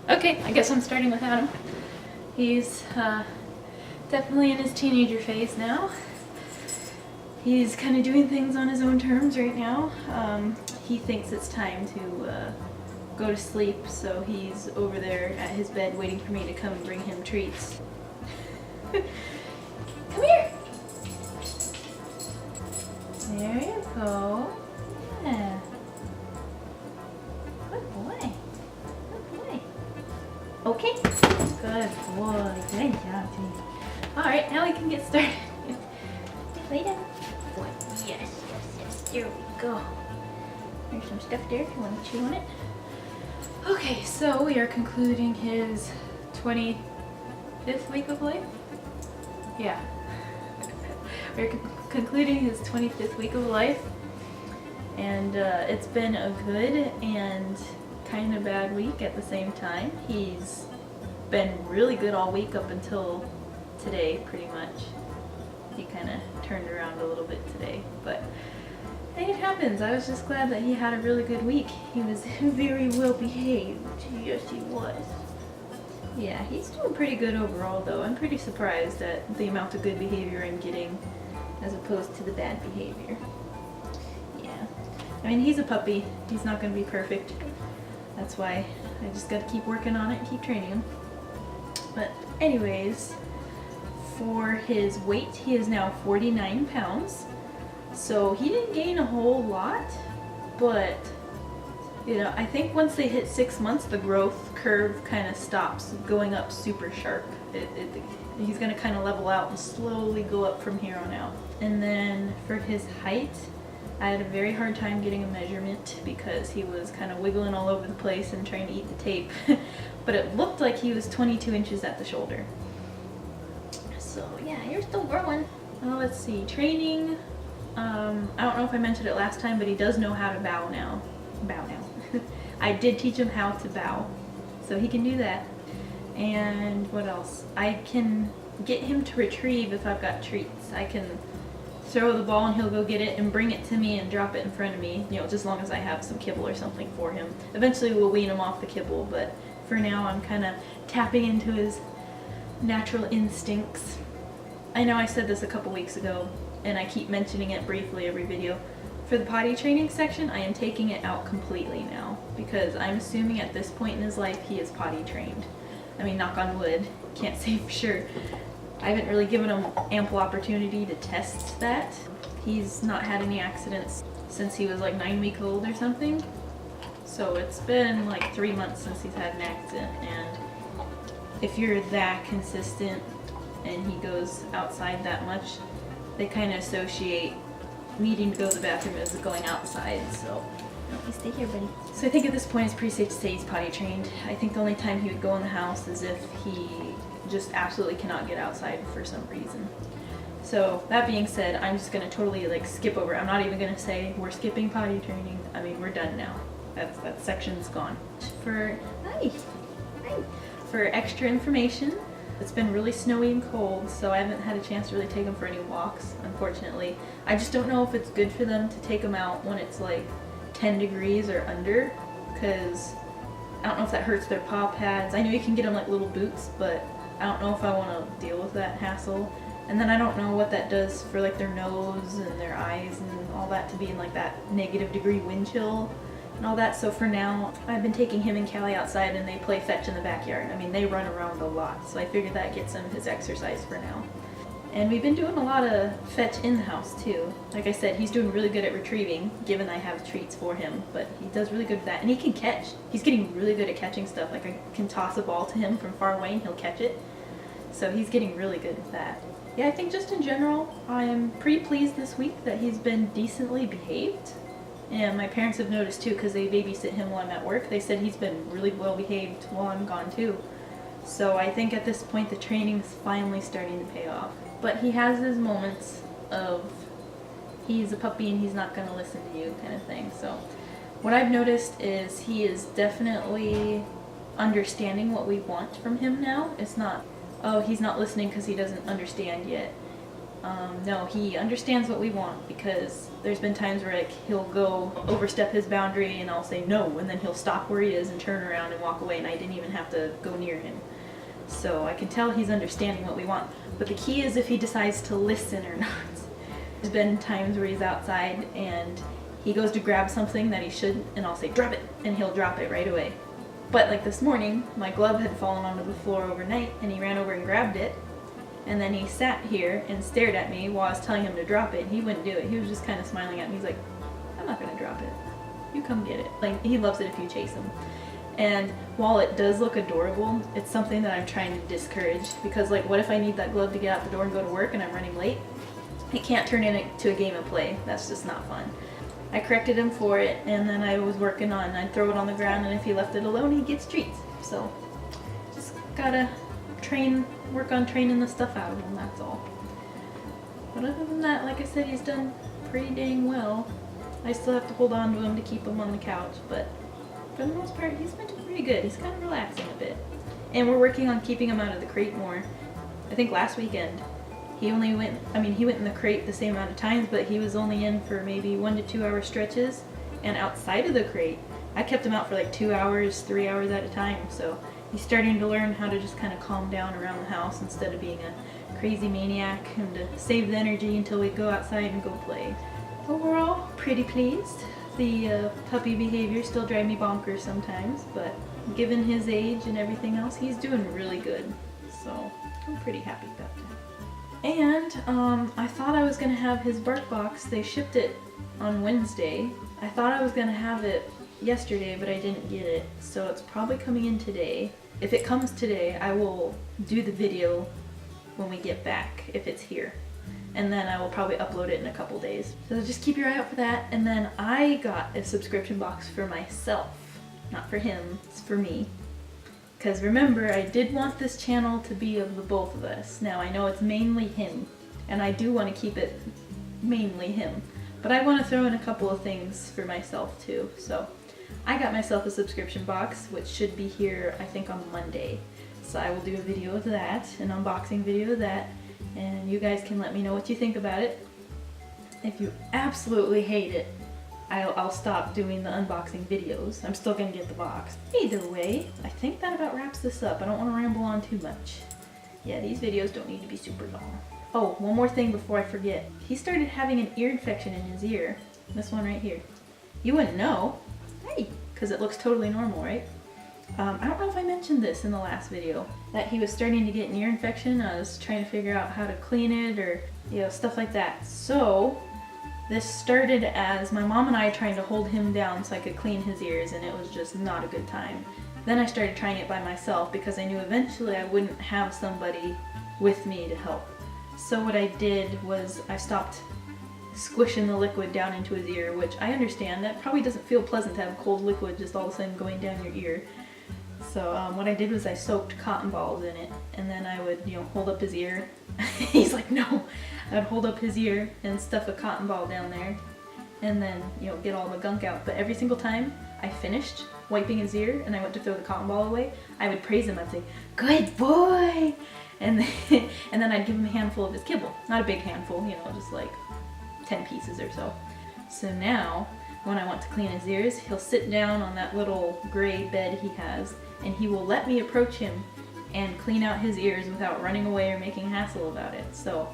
Okay, I guess I'm starting without him. He's definitely in his teenager phase now. He's kind of doing things on his own terms right now. He thinks it's time to go to sleep, so he's over there at his bed waiting for me to come and bring him treats. Come here! There you go. Yeah. Good boy. Good boy. Okay. Good boy. Good job, Jane. Alright, now we can get started. Lay down. Boy. Yes. There we go. There's some stuff there if you want to chew on it. Okay, so we are concluding his 25th week of life? Yeah. We're concluding his 25th week of life, and it's been a good and kind of bad week at the same time. He's been really good all week up until today, pretty much. He kind of turned around a little bit today, but it happens. I was just glad that he had a really good week. He was very well behaved. Yes, he was. Yeah, he's doing pretty good overall, though. I'm pretty surprised at the amount of good behavior I'm getting as opposed to the bad behavior. Yeah. I mean, he's a puppy. He's not going to be perfect. That's why I just got to keep working on it and keep training him. But anyways, for his weight, he is now 49 pounds. So he didn't gain a whole lot, but you know, I think once they hit 6 months, the growth curve kind of stops going up super sharp. He's going to kind of level out and slowly go up from here on out. And then for his height, I had a very hard time getting a measurement because he was kind of wiggling all over the place and trying to eat the tape. But it looked like he was 22 inches at the shoulder. So yeah, you're still growing. Let's see, training. I don't know if I mentioned it last time, but he does know how to bow now. I did teach him how to bow, so he can do that. And what else? I can get him to retrieve if I've got treats. I can throw the ball and he'll go get it and bring it to me and drop it in front of me, you know, just as long as I have some kibble or something for him. Eventually we'll wean him off the kibble, but for now I'm kind of tapping into his natural instincts. I know I said this a couple weeks ago, and I keep mentioning it briefly every video. For the potty training section, I am taking it out completely now because I'm assuming at this point in his life he is potty trained. I mean, knock on wood, can't say for sure. I haven't really given him ample opportunity to test that. He's not had any accidents since he was like 9 weeks old or something. So it's been like 3 months since he's had an accident, and if you're that consistent and he goes outside that much, they kind of associate needing to go to the bathroom as going outside, so you stay here, buddy. So I think at this point it's pretty safe to say he's potty trained. I think the only time he would go in the house is if he just absolutely cannot get outside for some reason. So that being said, I'm just gonna totally like skip over. I'm not even gonna say we're skipping potty training. I mean, we're done now. That section's gone. For extra information, it's been really snowy and cold, so I haven't had a chance to really take them for any walks, unfortunately. I just don't know if it's good for them to take them out when it's like 10 degrees or under, because I don't know if that hurts their paw pads. I know you can get them like little boots, but I don't know if I want to deal with that hassle. And then I don't know what that does for like their nose and their eyes and all that to be in like that -degree wind chill and all that. So for now, I've been taking him and Callie outside and they play fetch in the backyard. I mean, they run around a lot, so I figured that gets him his exercise for now. And we've been doing a lot of fetch in the house too. Like I said, he's doing really good at retrieving, given I have treats for him, but he does really good at that. And he can catch. He's getting really good at catching stuff. Like I can toss a ball to him from far away and he'll catch it. So he's getting really good at that. Yeah, I think just in general, I'm pretty pleased this week that he's been decently behaved. And my parents have noticed too, because they babysit him while I'm at work. They said he's been really well behaved while I'm gone too. So I think at this point the training's finally starting to pay off. But he has his moments of he's a puppy and he's not going to listen to you kind of thing. So what I've noticed is he is definitely understanding what we want from him now. It's not, oh, he's not listening because he doesn't understand yet. No, he understands what we want, because there's been times where like he'll go overstep his boundary and I'll say no, and then he'll stop where he is and turn around and walk away, and I didn't even have to go near him. So I can tell he's understanding what we want. But the key is if he decides to listen or not. There's been times where he's outside and he goes to grab something that he shouldn't, and I'll say drop it, and he'll drop it right away. But like this morning, my glove had fallen onto the floor overnight and he ran over and grabbed it. And then he sat here and stared at me while I was telling him to drop it, and he wouldn't do it. He was just kind of smiling at me. He's like, I'm not gonna drop it. You come get it. Like, he loves it if you chase him. And while it does look adorable, it's something that I'm trying to discourage, because like, what if I need that glove to get out the door and go to work and I'm running late? It can't turn into a game of play. That's just not fun. I corrected him for it, and then I was working on, I'd throw it on the ground, and if he left it alone, he gets treats. So, just gotta work on training the stuff out of him, that's all. But other than that, like I said, he's done pretty dang well. I still have to hold on to him to keep him on the couch, but for the most part, he's been doing pretty good. He's kind of relaxing a bit. And we're working on keeping him out of the crate more. I think last weekend, he went in the crate the same amount of times, but he was only in for maybe 1 to 2 hour stretches. And outside of the crate, I kept him out for like 2 hours, 3 hours at a time. So he's starting to learn how to just kind of calm down around the house instead of being a crazy maniac, and to save the energy until we go outside and go play. Overall, pretty pleased. The puppy behavior still drives me bonkers sometimes, but given his age and everything else, he's doing really good. So I'm pretty happy about that. And I thought I was going to have his bark box. They shipped it on Wednesday. I thought I was going to have it yesterday, but I didn't get it, so it's probably coming in today. If it comes today, I will do the video when we get back, if it's here, and then I will probably upload it in a couple days. So just keep your eye out for that. And then I got a subscription box for myself, not for him, it's for me. Because remember, I did want this channel to be of the both of us. Now I know it's mainly him, and I do want to keep it mainly him, but I want to throw in a couple of things for myself too. So I got myself a subscription box, which should be here, I think, on Monday. So I will do a video of that, an unboxing video of that, and you guys can let me know what you think about it. If you absolutely hate it, I'll stop doing the unboxing videos. I'm still gonna get the box. Either way, I think that about wraps this up. I don't want to ramble on too much. Yeah, these videos don't need to be super long. Oh, one more thing before I forget. He started having an ear infection in his ear. This one right here. You wouldn't know. Hey, because it looks totally normal, right? I don't know if I mentioned this in the last video, that he was starting to get an ear infection. I was trying to figure out how to clean it, or, you know, stuff like that. So this started as my mom and I trying to hold him down so I could clean his ears, and it was just not a good time. Then I started trying it by myself because I knew eventually I wouldn't have somebody with me to help. So what I did was I stopped squishing the liquid down into his ear, which I understand that probably doesn't feel pleasant to have cold liquid just all of a sudden going down your ear. So what I did was I soaked cotton balls in it, and then I would, you know, hold up his ear. He's like, no. I'd hold up his ear and stuff a cotton ball down there, and then, you know, get all the gunk out. But every single time I finished wiping his ear and I went to throw the cotton ball away, I would praise him. I'd say, good boy! And then I'd give him a handful of his kibble. Not a big handful, you know, just like 10 pieces or so. So now, when I want to clean his ears, he'll sit down on that little gray bed he has, and he will let me approach him and clean out his ears without running away or making a hassle about it. So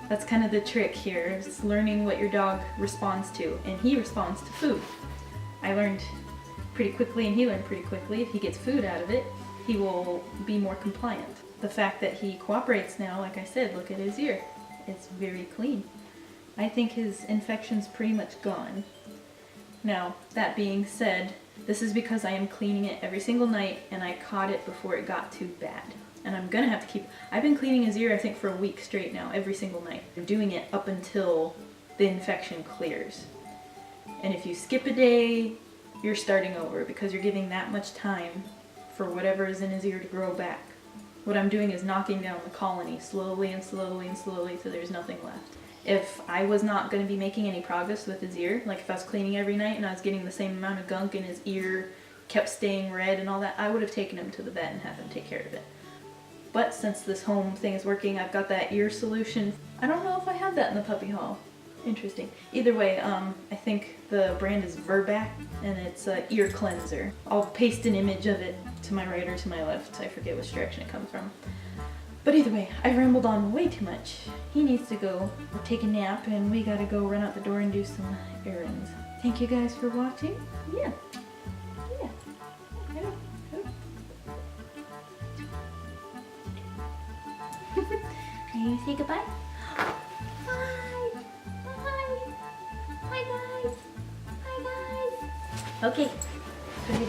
that's kind of the trick here, is learning what your dog responds to, and he responds to food. I learned pretty quickly, and he learned pretty quickly, if he gets food out of it, he will be more compliant. The fact that he cooperates now, like I said, look at his ear. It's very clean. I think his infection's pretty much gone. Now, that being said, this is because I am cleaning it every single night, and I caught it before it got too bad. And I'm gonna have to keep, I've been cleaning his ear, I think, for a week straight now, every single night. I'm doing it up until the infection clears. And if you skip a day, you're starting over, because you're giving that much time for whatever is in his ear to grow back. What I'm doing is knocking down the colony slowly and slowly and slowly so there's nothing left. If I was not going to be making any progress with his ear, like if I was cleaning every night and I was getting the same amount of gunk and his ear kept staying red and all that, I would have taken him to the vet and had them take care of it. But since this home thing is working, I've got that ear solution. I don't know if I have that in the puppy haul. Interesting. Either way, I think the brand is Verbac, and it's an ear cleanser. I'll paste an image of it to my right or to my left. I forget which direction it comes from. But either way, I rambled on way too much. He needs to go take a nap, and we gotta go run out the door and do some errands. Thank you guys for watching. Yeah. Can you say goodbye? Bye! Bye! Bye guys! Bye guys! Okay. Go ahead.